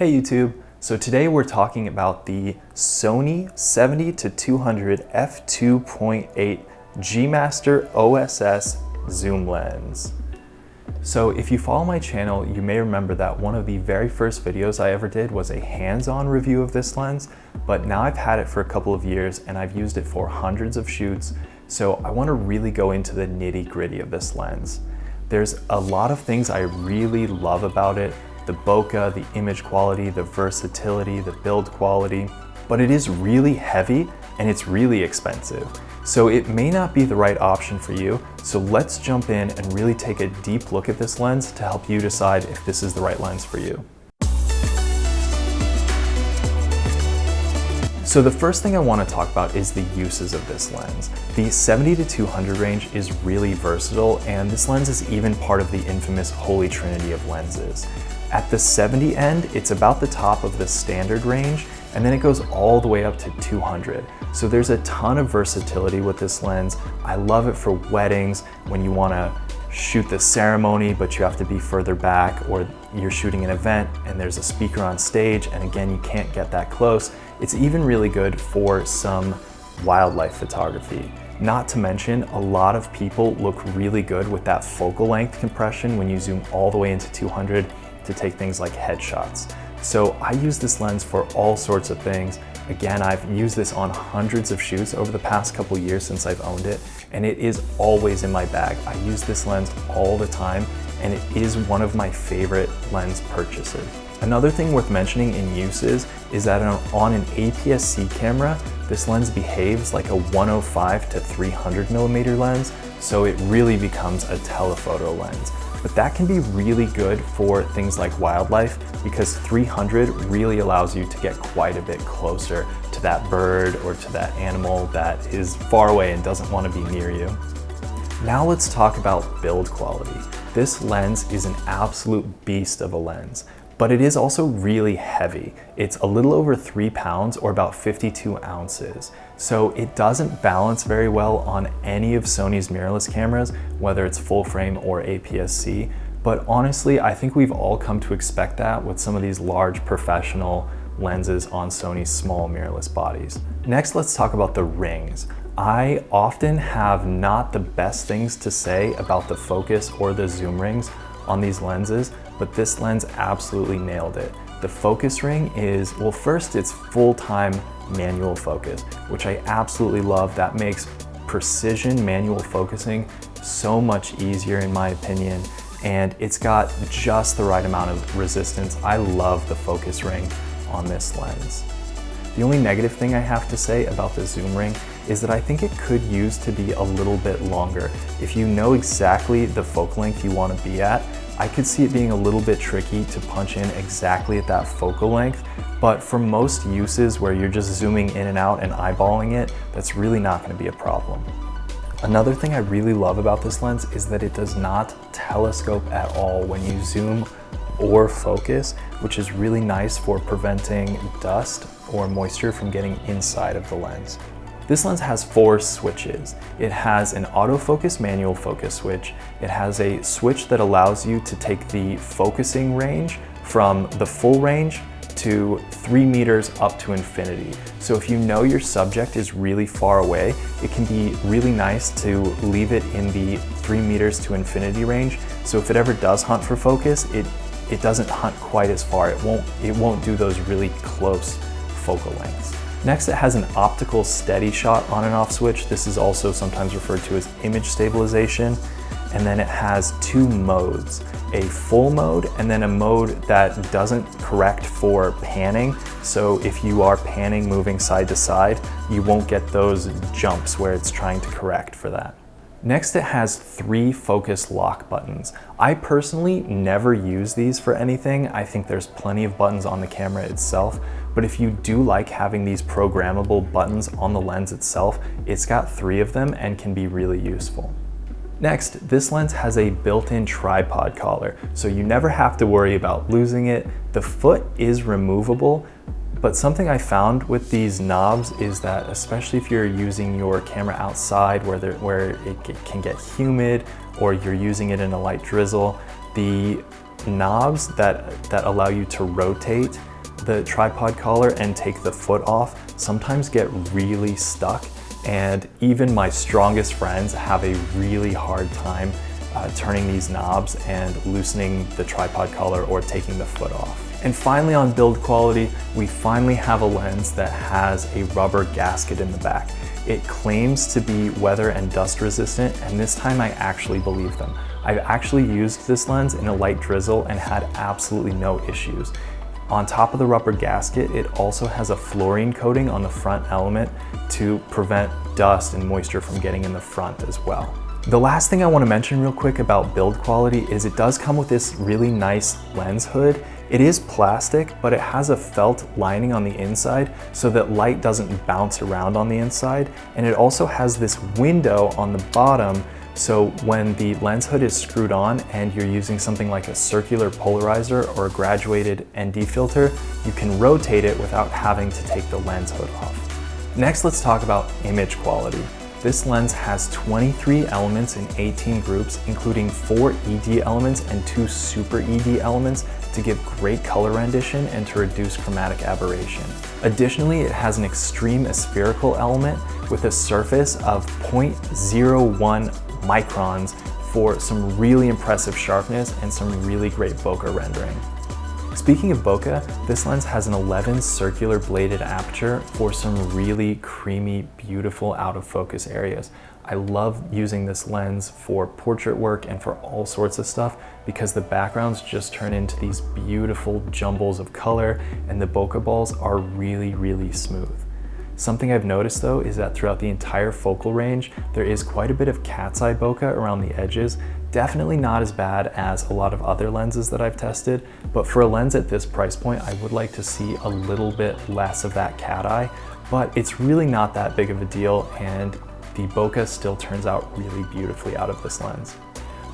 Hey YouTube! So today we're talking about the Sony 70-200 f2.8 G OSS zoom lens. So if you follow my channel, you may remember that one of the very first videos I ever did was a hands-on review of this lens, but now I've had it for a couple of years and I've used it for hundreds of shoots, so I want to really go into the nitty-gritty of this lens. There's a lot of things I really love about it: the bokeh, the image quality, the versatility, the build quality, but it is really heavy and it's really expensive. So it may not be the right option for you. So let's jump in and really take a deep look at this lens to help you decide if this is the right lens for you. So the first thing I want to talk about is the uses of this lens. The 70-200 range is really versatile, and this lens is even part of the infamous holy trinity of lenses. At the 70 end, it's about the top of the standard range, and then it goes all the way up to 200. So there's a ton of versatility with this lens. I love it for weddings, when you want to shoot the ceremony but you have to be further back, or you're shooting an event and there's a speaker on stage and again you can't get that close. It's even really good for some wildlife photography. Not to mention, a lot of people look really good with that focal length compression when you zoom all the way into 200 to take things like headshots. So I use this lens for all sorts of things. Again, I've used this on hundreds of shoots over the past couple years since I've owned it, and it is always in my bag. I use this lens all the time, and it is one of my favorite lens purchases. Another thing worth mentioning in uses is that on an aps-c camera, this lens behaves like a 105 to 300mm lens, so it really becomes a telephoto lens. But that can be really good for things like wildlife, because 300 really allows you to get quite a bit closer to that bird or to that animal that is far away and doesn't want to be near you. Now let's talk about build quality. This lens is an absolute beast of a lens, but it is also really heavy. It's a little over 3 pounds, or about 52 ounces. So it doesn't balance very well on any of Sony's mirrorless cameras, whether it's full frame or aps-c. But honestly, I think we've all come to expect that with some of these large professional lenses on Sony's small mirrorless bodies. Next, let's talk about the rings. I often have not the best things to say about the focus or the zoom rings on these lenses, but this lens absolutely nailed it. The focus ring is, well, first it's full-time manual focus, which I absolutely love. That makes precision manual focusing so much easier in my opinion, and it's got just the right amount of resistance. I love the focus ring on this lens. The only negative thing I have to say about the zoom ring is that I think it could use to be a little bit longer. If you know exactly the focal length you want to be at, I could see it being a little bit tricky to punch in exactly at that focal length, but for most uses where you're just zooming in and out and eyeballing it, that's really not going to be a problem. Another thing I really love about this lens is that it does not telescope at all when you zoom or focus, which is really nice for preventing dust or moisture from getting inside of the lens. This lens has 4 switches. It has an autofocus manual focus switch. It has a switch that allows you to take the focusing range from the full range to 3 meters up to infinity. So if you know your subject is really far away, it can be really nice to leave it in the 3 meters to infinity range. So if it ever does hunt for focus, it doesn't hunt quite as far. It won't do those really close focal lengths. Next, it has an optical steady shot on and off switch. This is also sometimes referred to as image stabilization. And then it has 2 modes, a full mode and then a mode that doesn't correct for panning. So if you are panning, moving side to side, you won't get those jumps where it's trying to correct for that. Next, it has 3 focus lock buttons. I personally never use these for anything. I think there's plenty of buttons on the camera itself, but if you do like having these programmable buttons on the lens itself, it's got 3 of them and can be really useful. Next, this lens has a built-in tripod collar, so you never have to worry about losing it. The foot is removable, but something I found with these knobs is that, especially if you're using your camera outside where it can get humid, or you're using it in a light drizzle, the knobs that allow you to rotate the tripod collar and take the foot off sometimes get really stuck, and even my strongest friends have a really hard time turning these knobs and loosening the tripod collar or taking the foot off. And finally, on build quality, we finally have a lens that has a rubber gasket in the back. It claims to be weather and dust resistant, and this time I actually believe them. I've actually used this lens in a light drizzle and had absolutely no issues. On top of the rubber gasket, it also has a fluorine coating on the front element to prevent dust and moisture from getting in the front as well. The last thing I want to mention real quick about build quality is it does come with this really nice lens hood. It is plastic, but it has a felt lining on the inside so that light doesn't bounce around on the inside. And it also has this window on the bottom, so when the lens hood is screwed on and you're using something like a circular polarizer or a graduated ND filter, you can rotate it without having to take the lens hood off. Next, let's talk about image quality. This lens has 23 elements in 18 groups, including 4 ED elements and 2 super ED elements to give great color rendition and to reduce chromatic aberration. Additionally, it has an extreme aspherical element with a surface of 0.01 microns for some really impressive sharpness and some really great bokeh rendering. Speaking of bokeh, this lens has an 11 circular bladed aperture for some really creamy, beautiful out of focus areas. I love using this lens for portrait work and for all sorts of stuff because the backgrounds just turn into these beautiful jumbles of color and the bokeh balls are really, really smooth. Something I've noticed though is that throughout the entire focal range, there is quite a bit of cat's eye bokeh around the edges. Definitely not as bad as a lot of other lenses that I've tested, but for a lens at this price point, I would like to see a little bit less of that cat eye, but it's really not that big of a deal, and the bokeh still turns out really beautifully out of this lens.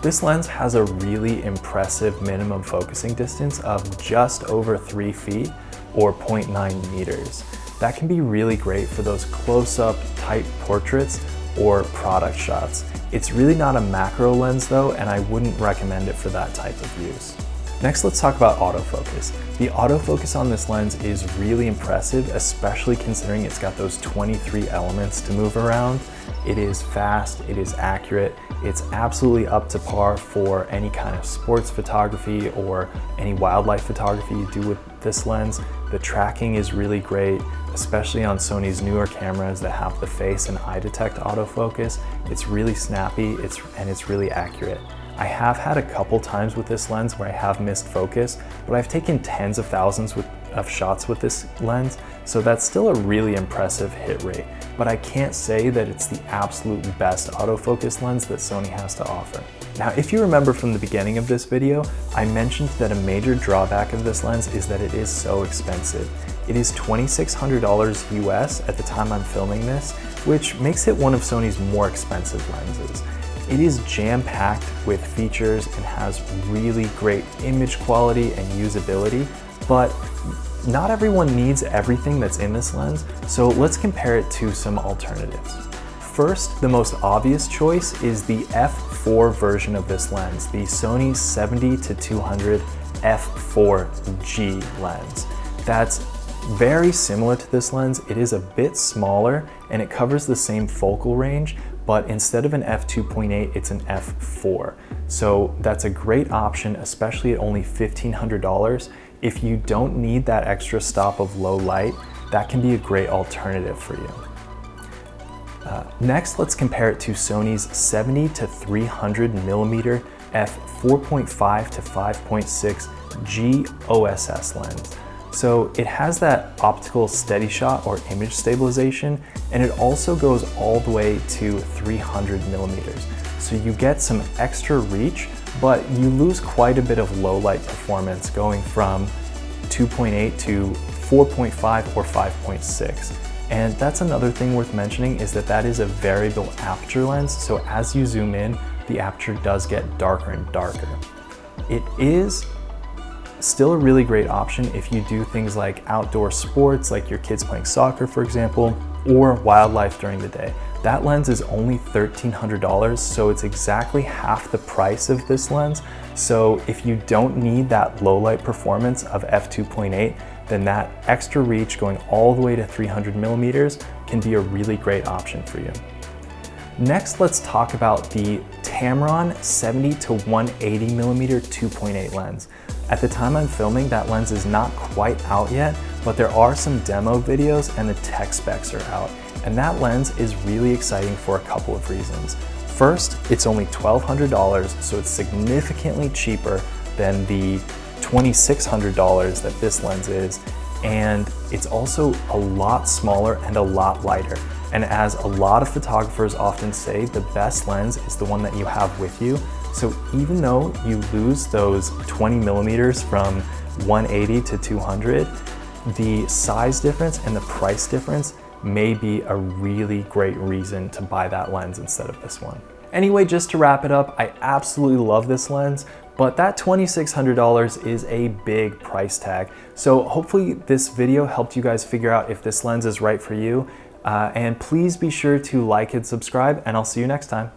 This lens has a really impressive minimum focusing distance of just over 3 feet or 0.9 meters. That can be really great for those close-up tight portraits or product shots. It's really not a macro lens though, and I wouldn't recommend it for that type of use. Next, let's talk about autofocus. The autofocus on this lens is really impressive, especially considering it's got those 23 elements to move around. It is fast, it is accurate, it's absolutely up to par for any kind of sports photography or any wildlife photography you do with this lens. The tracking is really great, especially on Sony's newer cameras that have the face and eye detect autofocus. It's really snappy, and it's really accurate. I have had a couple times with this lens where I have missed focus, but I've taken tens of thousands of shots with this lens, so that's still a really impressive hit rate. But I can't say that it's the absolute best autofocus lens that Sony has to offer. Now, if you remember from the beginning of this video, I mentioned that a major drawback of this lens is that it is so expensive. It is $2,600 US at the time I'm filming this, which makes it one of Sony's more expensive lenses. It is jam-packed with features and has really great image quality and usability, but not everyone needs everything that's in this lens, so let's compare it to some alternatives. First, the most obvious choice is the f4 version of this lens, the Sony 70-200 f4G lens. That's very similar to this lens. It is a bit smaller and it covers the same focal range, but instead of an f2.8, it's an f4. So that's a great option, especially at only $1,500. If you don't need that extra stop of low light, that can be a great alternative for you. Next, let's compare it to Sony's 70-300mm f4.5 to 5.6 GM OSS lens. So it has that optical steady shot or image stabilization, and it also goes all the way to 300mm. So you get some extra reach, but you lose quite a bit of low light performance going from 2.8 to 4.5 or 5.6. And that's another thing worth mentioning is that is a variable aperture lens. So as you zoom in, the aperture does get darker and darker. It is still a really great option if you do things like outdoor sports, like your kids playing soccer, for example, or wildlife during the day. That lens is only $1,300, so it's exactly half the price of this lens, So if you don't need that low light performance of f2.8, then that extra reach going all the way to 300mm can be a really great option for you. Next, let's talk about the Tamron 70-180mm 2.8 lens. At the time I'm filming, that lens is not quite out yet, but there are some demo videos and the tech specs are out. And that lens is really exciting for a couple of reasons. First, it's only $1,200, so it's significantly cheaper than the $2,600 that this lens is. And it's also a lot smaller and a lot lighter. And as a lot of photographers often say, the best lens is the one that you have with you. So even though you lose those 20mm from 180 to 200, the size difference and the price difference may be a really great reason to buy that lens instead of this one. Anyway, just to wrap it up, I absolutely love this lens, but that $2,600 is a big price tag. So hopefully this video helped you guys figure out if this lens is right for you. And please be sure to like and subscribe, and I'll see you next time.